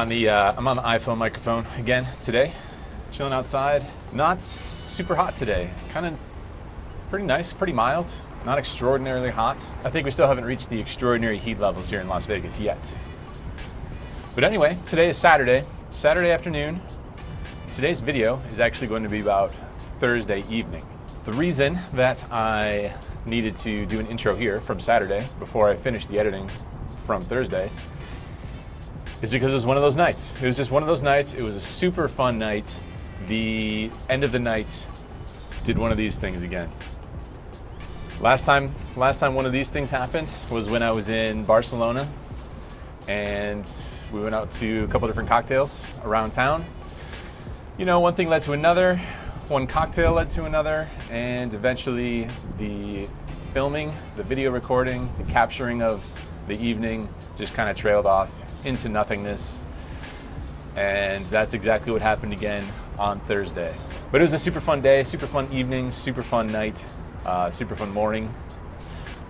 on the iPhone microphone again today, chilling outside. Not super hot today, kind of pretty nice, pretty mild, not extraordinarily hot. I think we still haven't reached the extraordinary heat levels here in Las Vegas yet. But anyway, today is Saturday afternoon. Today's video is actually going to be about Thursday evening. The reason that I needed to do an intro here from Saturday before I finished the editing from Thursday is because it was one of those nights. It was just one of those nights. It was a super fun night. The end of the night did one of these things again. Last time one of these things happened was when I was in Barcelona, and we went out to a couple different cocktails around town. You know, one thing led to another, one cocktail led to another, and eventually the filming, the video recording, the capturing of the evening just kind of trailed off into nothingness. And that's exactly what happened again on Thursday. But it was a super fun day, super fun evening, super fun night, super fun morning.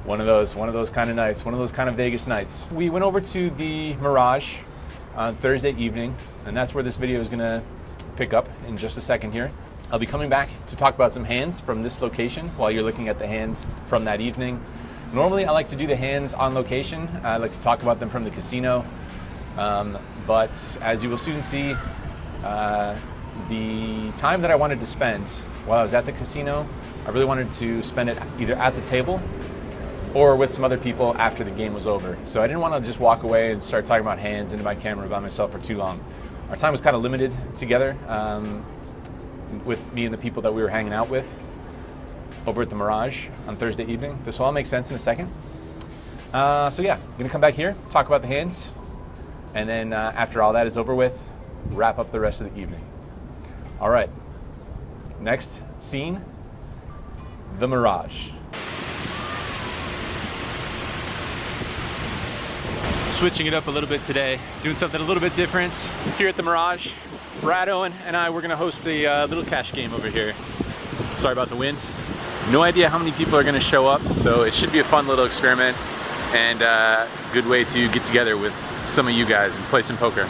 One of those kind of nights, one of those kind of Vegas nights. We went over to the Mirage on Thursday evening, and that's where this video is gonna pick up in just a second here. I'll be coming back to talk about some hands from this location while you're looking at the hands from that evening. Normally I like to do the hands on location. I like to talk about them from the casino. But as you will soon see, the time that I wanted to spend while I was at the casino, I really wanted to spend it either at the table or with some other people after the game was over. So I didn't want to just walk away and start talking about hands into my camera by myself for too long. Our time was kind of limited together with me and the people that we were hanging out with over at the Mirage on Thursday evening. This will all make sense in a second. So yeah, I'm gonna come back here, talk about the hands, and then after all that is over with, wrap up the rest of the evening. All right, next scene, the Mirage. Switching it up a little bit today, doing something a little bit different here at the Mirage. Brad, Owen, and I, we're gonna host a little cash game over here. Sorry about the wind. No idea how many people are gonna show up, so it should be a fun little experiment and a good way to get together with some of you guys and play some poker.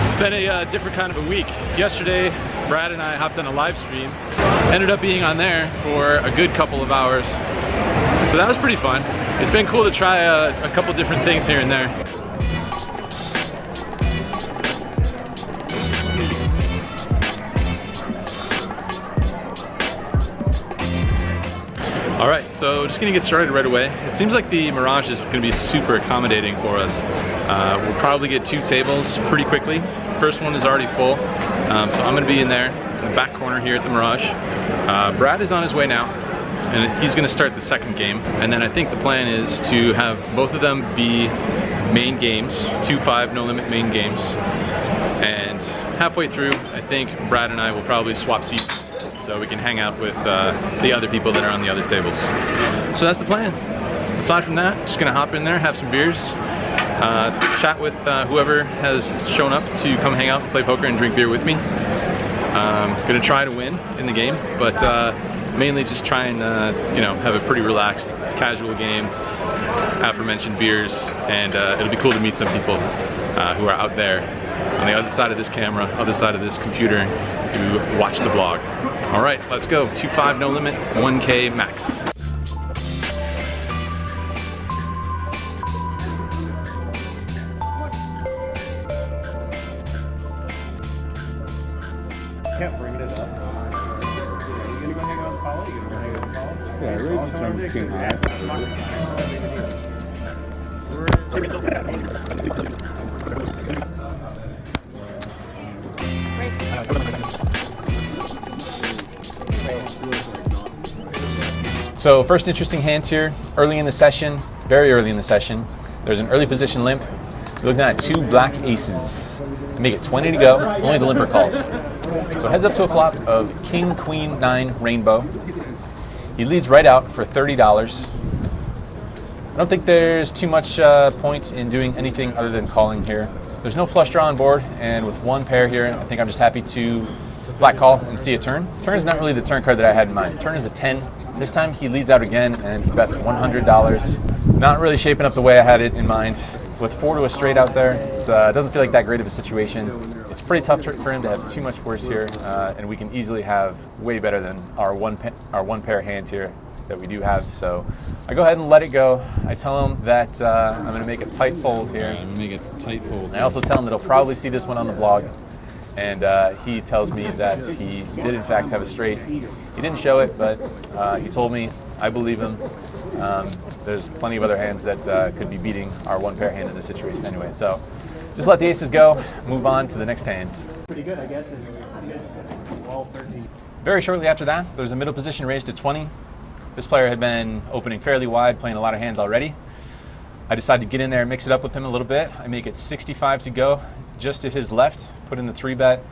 It's been a different kind of a week. Yesterday, Brad and I hopped on a live stream. Ended up being on there for a good couple of hours. So that was pretty fun. It's been cool to try a couple different things here and there. All right, so just gonna get started right away. It seems like the Mirage is gonna be super accommodating for us. We'll probably get 2 tables pretty quickly. First one is already full, so I'm gonna be in there in the back corner here at the Mirage. Brad is on his way now, and he's gonna start the second game. And then I think the plan is to have both of them be main games, 2-5 no limit main games. And halfway through, I think Brad and I will probably swap seats so we can hang out with the other people that are on the other tables. So that's the plan. Aside from that, just gonna hop in there, have some beers, chat with whoever has shown up to come hang out and play poker and drink beer with me. Gonna try to win in the game, but mainly just try and you know, have a pretty relaxed, casual game, aforementioned beers, and it'll be cool to meet some people who are out there on the other side of this camera, other side of this computer, who watch the vlog. All right, let's go. 2-5 no limit, 1K max. Can't bring it up. Are you gonna go hang out with Paula? You gonna go hang out with Paula? Yeah, I really just trying to king half. So first interesting hands here, early in the session, very early in the session. There's an early position limp. You're looking at 2 black aces. Make it 20 to go, only the limper calls. So heads up to a flop of king, queen, 9, rainbow. He leads right out for $30. I don't think there's too much point in doing anything other than calling here. There's no flush draw on board, and with one pair here, I think I'm just happy to flat call and see a turn. Turn is not really the turn card that I had in mind. Turn is a 10. This time he leads out again, and he bets $100. Not really shaping up the way I had it in mind. With 4 to a straight out there, it doesn't feel like that great of a situation. It's pretty tough for him to have too much worse here, and we can easily have way better than our one pair hand here that we do have. So I go ahead and let it go. I tell him that I'm going to make a tight fold here. I'm gonna make a tight fold. I also tell him that he'll probably see this one on the blog, and he tells me that he did in fact have a straight. He didn't show it, but he told me. I believe him. There's plenty of other hands that could be beating our one pair hand in this situation anyway. So just let the aces go, move on to the next hand. Pretty good, I guess. 12, 13. Very shortly after that, there's a middle position raised to 20. This player had been opening fairly wide, playing a lot of hands already. I decided to get in there and mix it up with him a little bit. I make it 65 to go, just to his left, put in the 3-bet,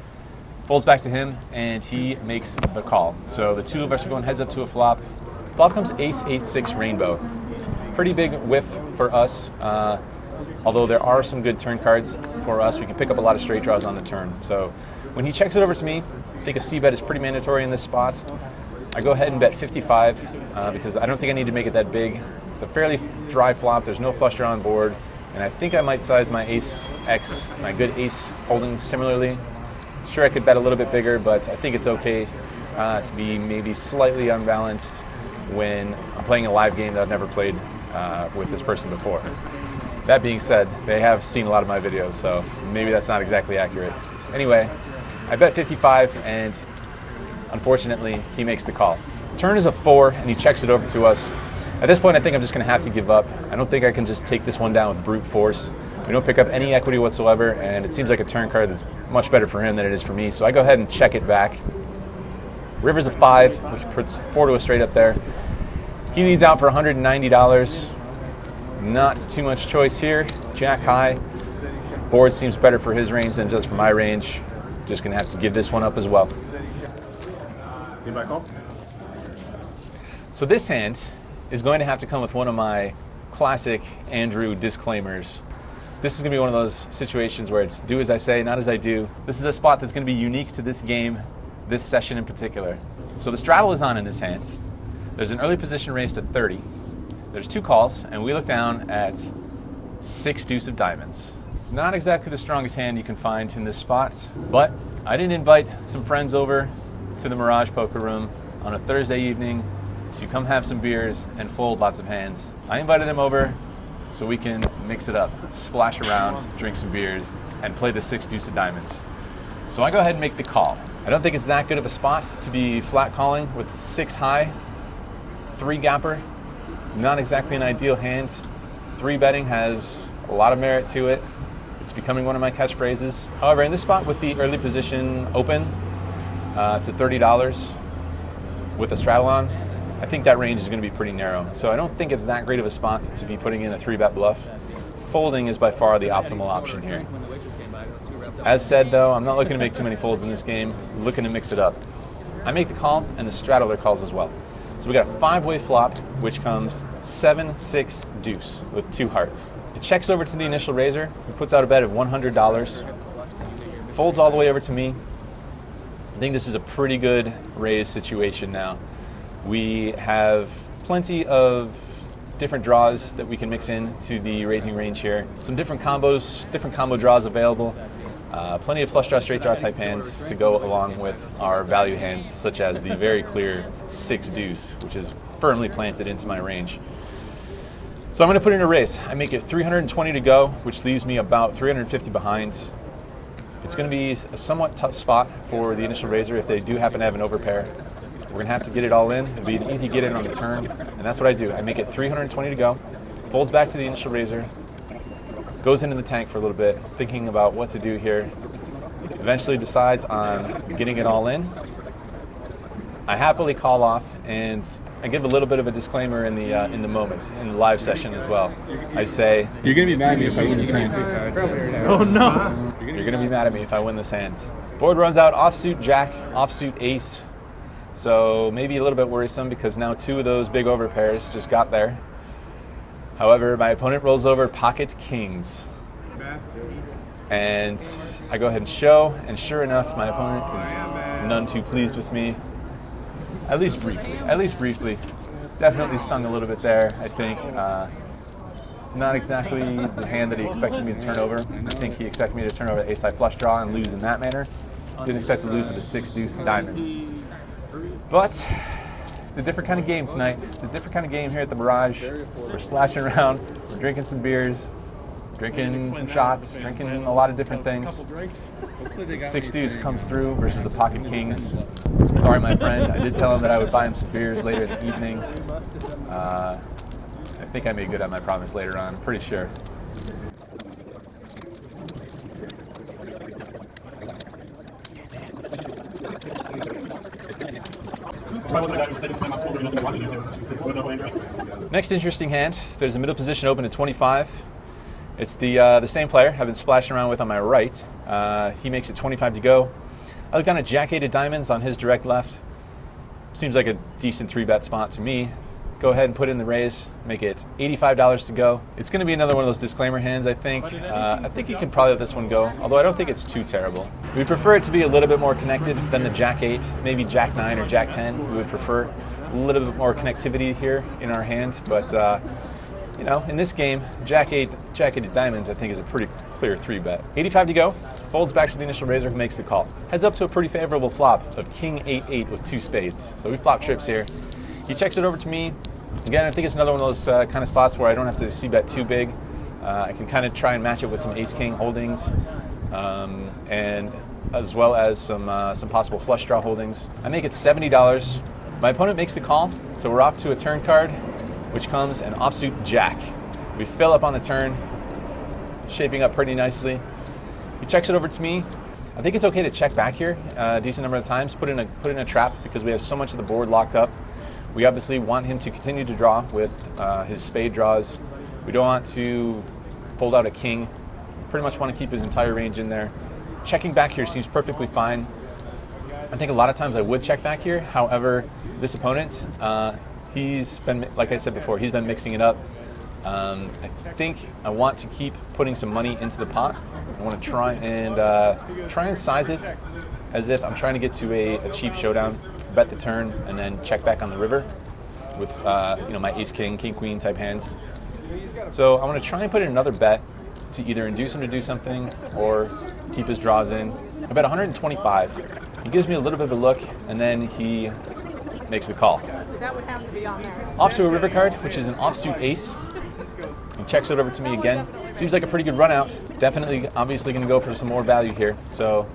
folds back to him, and he makes the call. So the two of us are going heads up to a flop. Flop comes ace, 8-6 rainbow. Pretty big whiff for us, although there are some good turn cards for us. We can pick up a lot of straight draws on the turn. So when he checks it over to me, I think a C-bet is pretty mandatory in this spot. I go ahead and bet 55 because I don't think I need to make it that big. It's a fairly dry flop. There's no flush draw on board. And I think I might size my ace X, my good ace holdings similarly. Sure, I could bet a little bit bigger, but I think it's okay to be maybe slightly unbalanced when I'm playing a live game that I've never played with this person before. That being said, they have seen a lot of my videos, so maybe that's not exactly accurate. Anyway, I bet 55, and unfortunately, he makes the call. Turn is a 4, and he checks it over to us. At this point, I think I'm just going to have to give up. I don't think I can just take this one down with brute force. We don't pick up any equity whatsoever, and it seems like a turn card that's much better for him than it is for me, so I go ahead and check it back. River's a 5, which puts 4 to a straight up there. He leads out for $190. Not too much choice here. Jack high. Board seems better for his range than it does for my range. Just going to have to give this one up as well. Anybody call? So this hand is going to have to come with one of my classic Andrew disclaimers. This is going to be one of those situations where it's do as I say, not as I do. This is a spot that's going to be unique to this game, this session in particular. So the straddle is on in this hand. There's an early position raised to 30. There's 2 calls, and we look down at 6 deuce of diamonds. Not exactly the strongest hand you can find in this spot, but I didn't invite some friends over to the Mirage poker room on a Thursday evening to come have some beers and fold lots of hands. I invited them over so we can mix it up, splash around, drink some beers, and play the 6 deuce of diamonds. So I go ahead and make the call. I don't think it's that good of a spot to be flat calling with 6 high, 3 gapper. Not exactly an ideal hand. 3 betting has a lot of merit to it. It's becoming one of my catchphrases. However, in this spot with the early position open to $30 with a straddle on, I think that range is going to be pretty narrow. So I don't think it's that great of a spot to be putting in a 3-bet bluff. Folding is by far the optimal option here. As said though, I'm not looking to make too many folds in this game. I'm looking to mix it up. I make the call and the straddler calls as well. So we got a 5-way flop, which comes 7-6 deuce with 2 hearts. It checks over to the initial raiser. He puts out a bet of $100. Folds all the way over to me. I think this is a pretty good raise situation now. We have plenty of different draws that we can mix in to the raising range here. Some different combos, different combo draws available. Plenty of flush draw, straight draw type hands to go along with our value hands, such as the very clear 6 deuce, which is firmly planted into my range. So I'm going to put in a raise. I make it 320 to go, which leaves me about 350 behind. It's going to be a somewhat tough spot for the initial raiser if they do happen to have an overpair. We're going to have to get it all in. It'll be an easy get in on the turn, and that's what I do. I make it 320 to go, folds back to the initial raiser, goes into the tank for a little bit, thinking about what to do here. Eventually decides on getting it all in. I happily call off, and I give a little bit of a disclaimer in the moment, in the live session as well. I say, You're going to be mad at me if I win this hand. Oh no! you're going to be mad at me if I win this hand. Board runs out offsuit jack, offsuit ace. So maybe a little bit worrisome because now 2 of those big overpairs just got there. However, my opponent rolls over pocket kings. And I go ahead and show, and sure enough, my opponent is none too pleased with me. At least briefly. Definitely stung a little bit there, I think. Not exactly the hand that he expected me to turn over. I think he expected me to turn over the ace-high flush draw and lose in that manner. Didn't expect to lose to the 6 deuce of diamonds. But it's a different kind of game tonight. It's a different kind of game here at the Mirage. We're splashing around, we're drinking some beers, drinking some shots, drinking a lot of different things. 6 deuce comes through versus the pocket kings. Sorry, my friend. I did tell him that I would buy him some beers later in the evening. I think I made good on my promise later on, I'm pretty sure. Next interesting hand, there's a middle position open at 25. It's the same player I've been splashing around with on my right. He makes it 25 to go. I look down at jack 8 of diamonds on his direct left. Seems like a decent 3-bet spot to me. Go ahead and put in the raise, make it $85 to go. It's going to be another one of those disclaimer hands, I think. I think you can probably let this one go, although I don't think it's too terrible. We prefer it to be a little bit more connected than the jack 8, maybe jack 9 or jack 10. We would prefer a little bit more connectivity here in our hand, but you know, in this game, jack 8 of diamonds, I think is a pretty clear 3-bet. 85 to go. Folds back to the initial raiser who makes the call. Heads up to a pretty favorable flop of king 8-8 with 2 spades. So we flop trips here. He checks it over to me. Again, I think it's another one of those kind of spots where I don't have to c-bet too big. I can kind of try and match it with some ace-king holdings, and as well as some possible flush draw holdings. I make it $70. My opponent makes the call, so we're off to a turn card, which comes an offsuit jack. We fill up on the turn, shaping up pretty nicely. He checks it over to me. I think it's okay to check back here a decent number of times, put in a trap because we have so much of the board locked up. We obviously want him to continue to draw with his spade draws. We don't want to fold out a king. Pretty much want to keep his entire range in there. Checking back here seems perfectly fine. I think a lot of times I would check back here. However, this opponent, he's been, like I said before, he's been mixing it up. I think I want to keep putting some money into the pot. I want to try and size it as if I'm trying to get to a cheap showdown, bet the turn, and then check back on the river with you know, my ace-king, king-queen type hands. So I want to try and put in another bet to either induce him to do something or keep his draws in. I bet 125. He gives me a little bit of a look, and then he makes the call. That would have to be on there. Off to a river card, which is an offsuit ace. He checks it over to me again. Seems like a pretty good run out. Definitely, obviously going to go for some more value here. So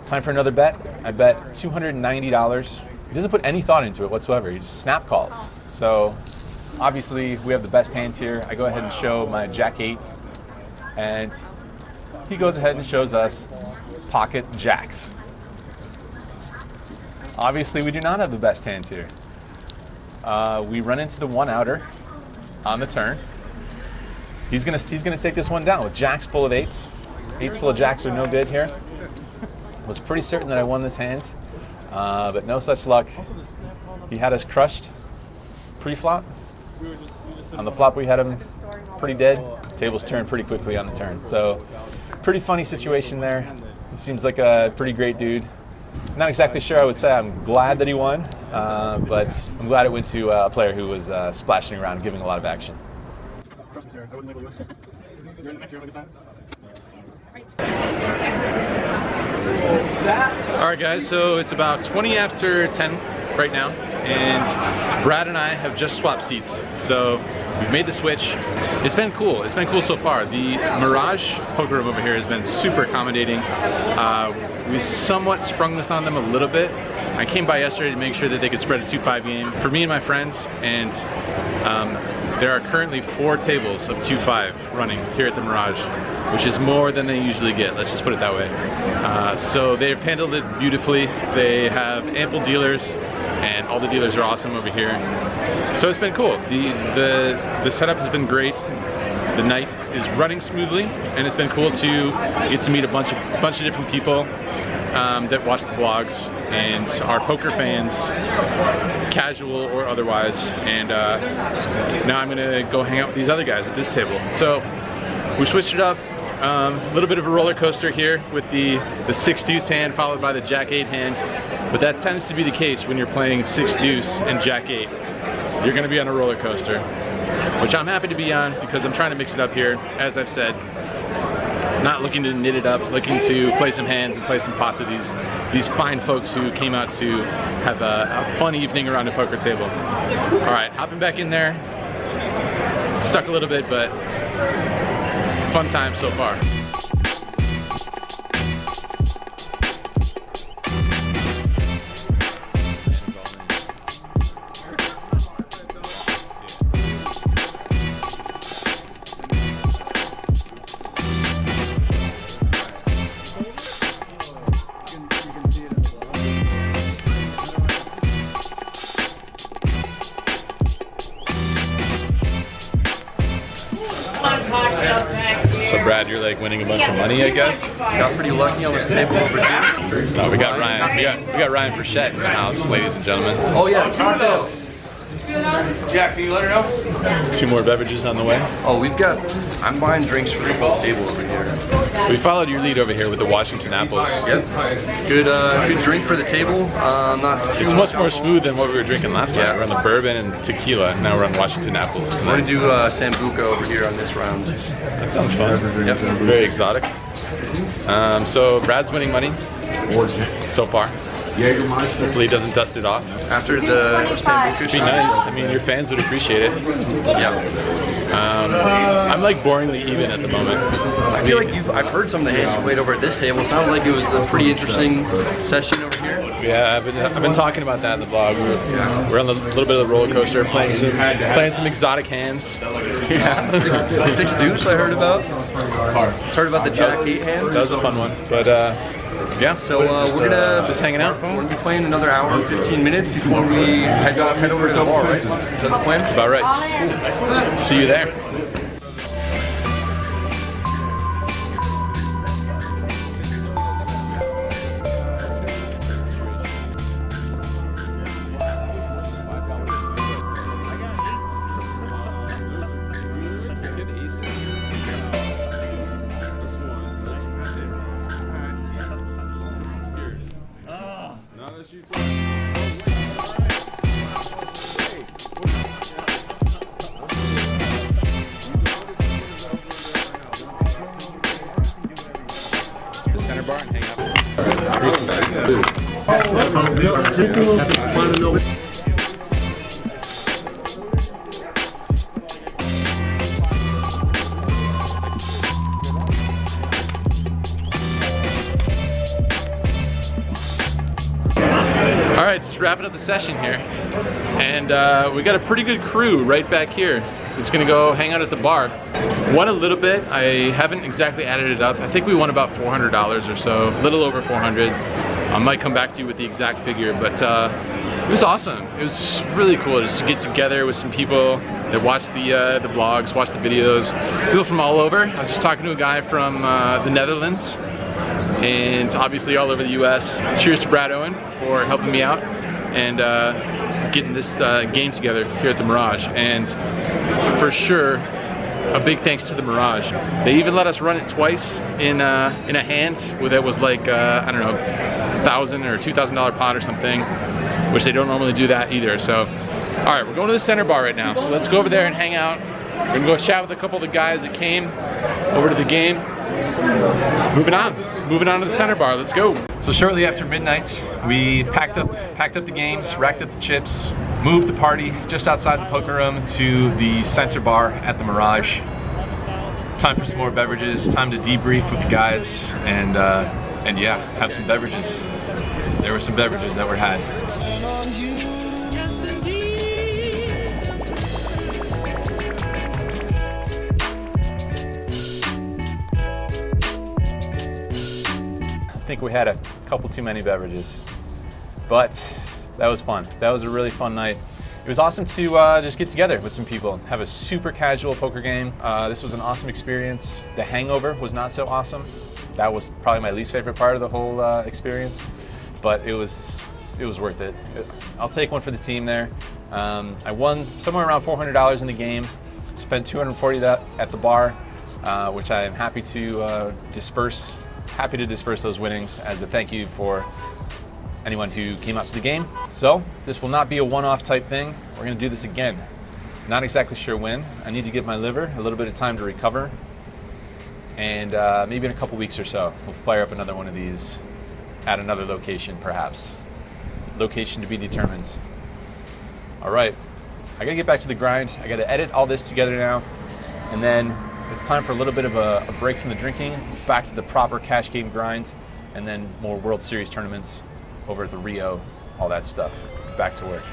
time for another bet. I bet $290. He doesn't put any thought into it whatsoever. He just snap calls. So obviously we have the best hand here. I go ahead and show my jack 8, and he goes ahead and shows us pocket jacks. Obviously we do not have the best hand here. We run into the 1-outer on the turn. He's gonna take this one down with jacks full of 8s. 8s full of jacks are no good here. Was pretty certain that I won this hand, but no such luck. He had us crushed pre-flop. On the flop we had him pretty dead. Tables turned pretty quickly on the turn. So pretty funny situation there. He seems like a pretty great dude. Not exactly sure I would say I'm glad that he won, but I'm glad it went to a player who was splashing around and giving a lot of action. All right, guys, so it's about 20 after 10 right now, and Brad and I have just swapped seats. So we've made the switch. It's been cool. It's been cool so far. The Mirage poker room over here has been super accommodating. We somewhat sprung this on them a little bit. I came by yesterday to make sure that they could spread a 2-5 game for me and my friends, and there are currently 4 tables of 2-5 running here at the Mirage, which is more than they usually get, let's just put it that way. So they've handled it beautifully. They have ample dealers, and all the dealers are awesome over here. So it's been cool. The setup has been great. the night is running smoothly, and it's been cool to get to meet a bunch of different people that watch the vlogs and are poker fans, casual or otherwise. And now I'm gonna go hang out with these other guys at this table. So we switched it up. A little bit of a roller coaster here with the 6 deuce hand followed by the Jack 8 hand, but that tends to be the case when you're playing 6 deuce and Jack 8. You're gonna be on a roller coaster, which I'm happy to be on because I'm trying to mix it up here, as I've said. Not looking to knit it up, looking to play some hands and play some pots with these fine folks who came out to have a fun evening around a poker table. All right, hopping back in there. Stuck a little bit, but fun time so far. So Brad, you're like winning a bunch of money, I guess? Got pretty lucky on this table over here. No, we got Ryan. We got Ryan Frechette in the house, ladies and gentlemen. Oh yeah, Jack, can you let her know? 2 more beverages on the way. Oh, I'm buying drinks for the table over here. We followed your lead over here with the Washington apples. Yep. Good drink for the table. Not too It's much more smooth than what we were drinking last night. We're on the bourbon and tequila, and now we're on Washington apples. I'm gonna do Sambuca over here on this round. That sounds fun. Yep. Very exotic. So Brad's winning money so far. Hopefully he doesn't dust it off. After the Sambuca It'd be nice. I mean, your fans would appreciate it. Yeah. I'm like boringly even at the moment. I feel like I've heard some of the hands you played over at this table. Sounds like it was a pretty interesting session over here. Yeah, I've been talking about that in the vlog. We're on a little bit of the roller coaster, playing some exotic hands. Yeah. 6 deuce I heard about. Heard about the Jack 8 hand. That was a fun one, but yeah. So we're gonna just hanging out. We're gonna be playing another hour and 15 minutes before we head over to the bar, right? Is that the plan? That's about right. See you there. Center bar and hang out. All right, just wrapping up the session here, and we got a pretty good crew right back here. It's gonna go hang out at the bar. Won a little bit. I haven't exactly added it up. I think we won about $400 or so, a little over 400. I might come back to you with the exact figure, but it was awesome. It was really cool just to get together with some people that watch the vlogs, watch the videos, people from all over. I was just talking to a guy from the Netherlands, and obviously all over the US. Cheers to Brad Owen for helping me out and getting this game together here at the Mirage. And for sure, a big thanks to the Mirage. They even let us run it twice in a hand that was like, I don't know, $1,000 or $2,000 pot or something, which they don't normally do that either. So, all right, we're going to the center bar right now. So let's go over there and hang out. We're gonna go chat with a couple of the guys that came over to the game. Moving on to the center bar. Let's go. So shortly after midnight, we packed up the games, racked up the chips, moved the party just outside the poker room to the center bar at the Mirage. Time for some more beverages. Time to debrief with the guys and yeah, have some beverages. There were some beverages that were had. I think we had a couple too many beverages, but that was fun. That was a really fun night. it was awesome to just get together with some people, have a super casual poker game. This was an awesome experience. The hangover was not so awesome. That was probably my least favorite part of the whole experience, but it was worth it. I'll take one for the team there. I won somewhere around $400 in the game, spent $240 of that at the bar, which I am happy to disperse. Happy to disperse those winnings as a thank you for anyone who came out to the game. So this will not be a one-off type thing. We're gonna do this again. Not exactly sure when. I need to give my liver a little bit of time to recover. And maybe in a couple weeks or so, we'll fire up another one of these at another location perhaps. Location to be determined. All right, I gotta get back to the grind. I gotta edit all this together now. And then it's time for a little bit of a break from the drinking, back to the proper cash game grind, and then more World Series tournaments over at the Rio, all that stuff. Back to work.